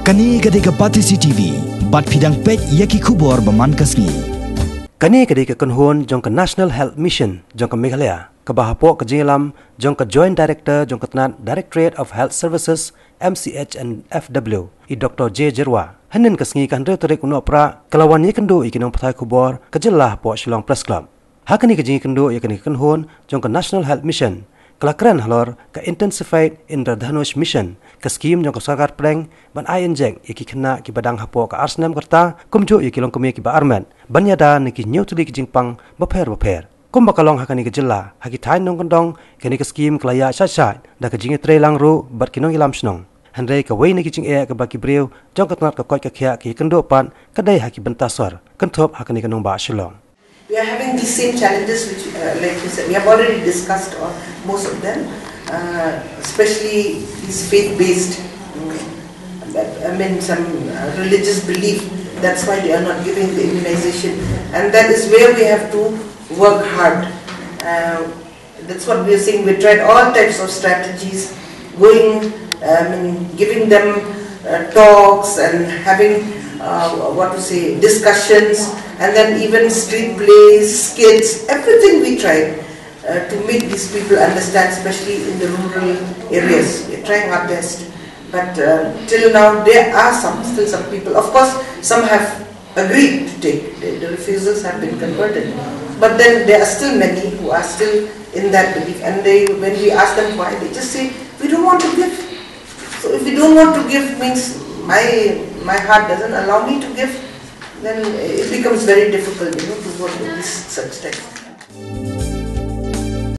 Kani kadeka Pati CTV, bat pidang pek yaki kubor baman kasni. Kani kadeka konhon jong ke National Health Mission jong ke Meghalaya, ke Bahapo ke Jingalam jong ke Joint Director jong ke Tenat Directorate of Health Services MCH and FW I Dr. J Jerwa. Hanin kasngi kan retorik uno pra kelawan ye kendo ikinong patai kubor ke jelah po Shillong Press Club. Hakani ke jingi kendo yakani konhon jong ke National Health Mission. Kelakran halor ke Intensified Indradhanush Mission ke skim jong ke sarkar preng ban ayen jeng iki kena ki badang hapo ke Arsnam kerta kumjo iki long kemia ki ba armen banyada niki nyutuli ki jingpang baper kum bakalong hakani ke jela haki tain nong kondong keni ke skim kelaya syat da ke jingi tre lang ru bat kinong ilam snong handai ke wei niki jing ke baki breu jong ke tenat ke koi ke khia ki kendo pan kadai haki bentasor kentop hakani ke nong ba Shillong. We are having these same challenges which, like you said, we have already discussed on most of them, especially these faith-based, some religious belief. That's why they are not giving the immunization. And that is where we have to work hard. That's what we are saying. We tried all types of strategies, giving them talks and having discussions, and then even street plays, skits, everything we tried to make these people understand, especially in the rural areas. We're trying our best, but till now there are still some people. Of course, some have agreed to take. The refusals have been converted, but then there are still many who are still in that belief. And when we ask them why, they just say, "We don't want to give." So if we don't want to give, means my heart doesn't allow me to give, then it becomes very difficult, to work with these such texts.